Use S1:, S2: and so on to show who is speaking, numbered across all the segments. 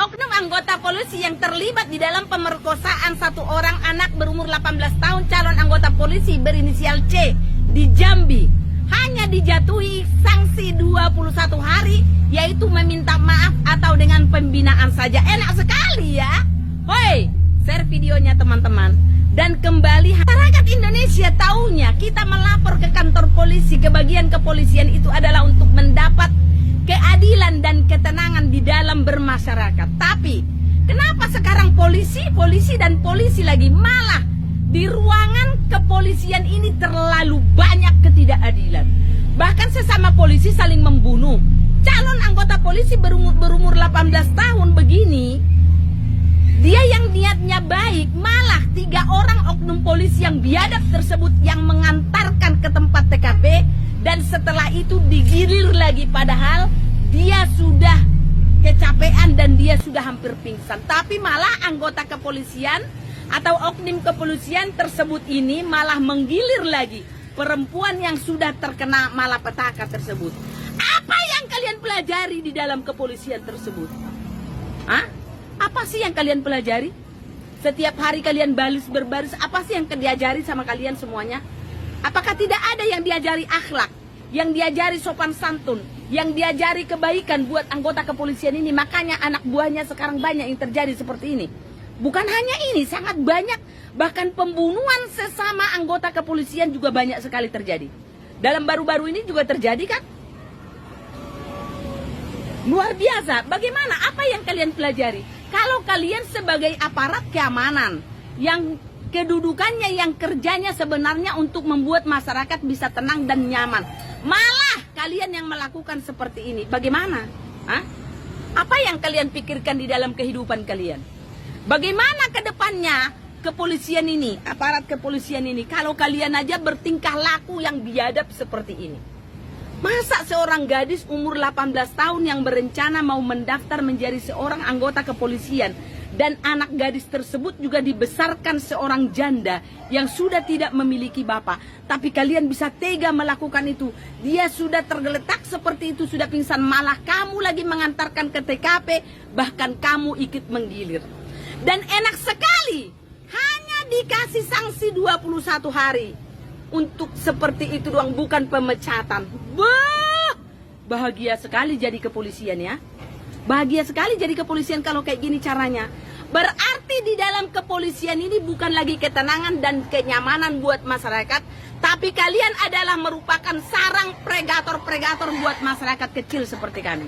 S1: oknum anggota polisi yang terlibat di dalam pemerkosaan satu orang anak berumur 18 tahun calon anggota polisi berinisial C di Jambi hanya dijatuhi sanksi 21 hari, yaitu meminta maaf atau dengan pembinaan saja. Enak sekali ya. Hoi, share videonya teman-teman. Dan kembali masyarakat Indonesia taunya kita melapor ke kantor polisi, ke bagian kepolisian itu adalah untuk mendapat keadilan dan ketenangan di dalam bermasyarakat. Tapi kenapa sekarang polisi lagi malah di ruangan kepolisian ini terlalu banyak ketidakadilan. Bahkan sesama polisi saling membunuh. Calon anggota polisi berumur 18 tahun begini, dia yang niatnya baik, malah 3 orang oknum polisi yang biadab tersebut yang mengantarkan ke tempat TKP, dan setelah itu digilir lagi padahal dia sudah kecapean dan dia sudah hampir pingsan. Tapi malah anggota kepolisian atau oknum kepolisian tersebut ini malah menggilir lagi perempuan yang sudah terkena malapetaka tersebut. Apa yang kalian pelajari di dalam kepolisian tersebut? Hah? Apa sih yang kalian pelajari? Setiap hari kalian berbaris, apa sih yang diajari sama kalian semuanya? Apakah tidak ada yang diajari akhlak, yang diajari sopan santun, yang diajari kebaikan buat anggota kepolisian ini? Makanya anak buahnya sekarang banyak yang terjadi seperti ini. Bukan hanya ini, sangat banyak. Bahkan pembunuhan sesama anggota kepolisian juga banyak sekali terjadi. Dalam baru-baru ini juga terjadi kan? Luar biasa. Bagaimana? Apa yang kalian pelajari? Kalau kalian sebagai aparat keamanan yang kedudukannya, yang kerjanya sebenarnya untuk membuat masyarakat bisa tenang dan nyaman, malah kalian yang melakukan seperti ini, bagaimana? Hah? Apa yang kalian pikirkan di dalam kehidupan kalian? Bagaimana ke depannya kepolisian ini, aparat kepolisian ini, kalau kalian aja bertingkah laku yang biadab seperti ini? Masa seorang gadis umur 18 tahun yang berencana mau mendaftar menjadi seorang anggota kepolisian, dan anak gadis tersebut juga dibesarkan seorang janda yang sudah tidak memiliki bapak, tapi kalian bisa tega melakukan itu? Dia sudah tergeletak seperti itu, sudah pingsan, malah kamu lagi mengantarkan ke TKP, bahkan kamu ikut menggilir. Dan enak sekali, hanya dikasih sanksi 21 hari. Untuk seperti itu doang, bukan pemecatan. Wah, bahagia sekali jadi kepolisian ya. Bahagia sekali jadi kepolisian kalau kayak gini caranya. Berarti di dalam kepolisian ini bukan lagi ketenangan dan kenyamanan buat masyarakat, tapi kalian adalah merupakan sarang predator-predator buat masyarakat kecil seperti kami.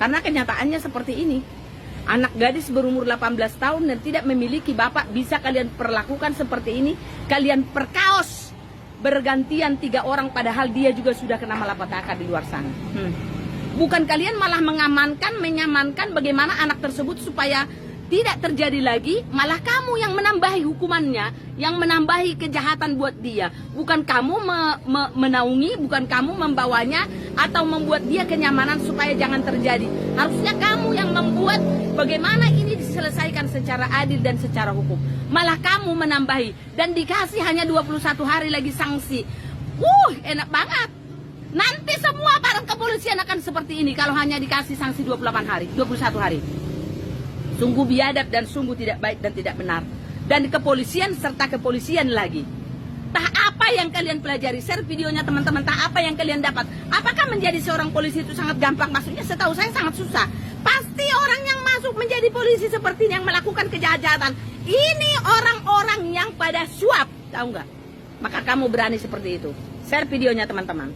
S1: Karena kenyataannya seperti ini. Anak gadis berumur 18 tahun dan tidak memiliki bapak bisa kalian perlakukan seperti ini. Kalian perkaos bergantian 3 orang padahal dia juga sudah kena malapetaka di luar sana. Bukan kalian malah menyamankan bagaimana anak tersebut supaya tidak terjadi lagi, malah kamu yang menambahi hukumannya, yang menambahi kejahatan buat dia. Bukan kamu menaungi, bukan kamu membawanya atau membuat dia kenyamanan supaya jangan terjadi. Harusnya kamu yang membuat bagaimana ini diselesaikan secara adil dan secara hukum. Malah kamu menambahi dan dikasih hanya 21 hari lagi sanksi. Enak banget. Nanti semua aparat kepolisian akan seperti ini kalau hanya dikasih sanksi 21 hari. Sungguh biadab dan sungguh tidak baik dan tidak benar. Dan kepolisian serta kepolisian lagi. Tah apa yang kalian pelajari? Share videonya teman-teman. Tah apa yang kalian dapat? Apakah menjadi seorang polisi itu sangat gampang? Maksudnya setahu saya sangat susah. Pasti orang yang masuk menjadi polisi seperti ini, yang melakukan kejahatan, ini orang-orang yang pada suap, tahu nggak? Maka kamu berani seperti itu. Share videonya teman-teman.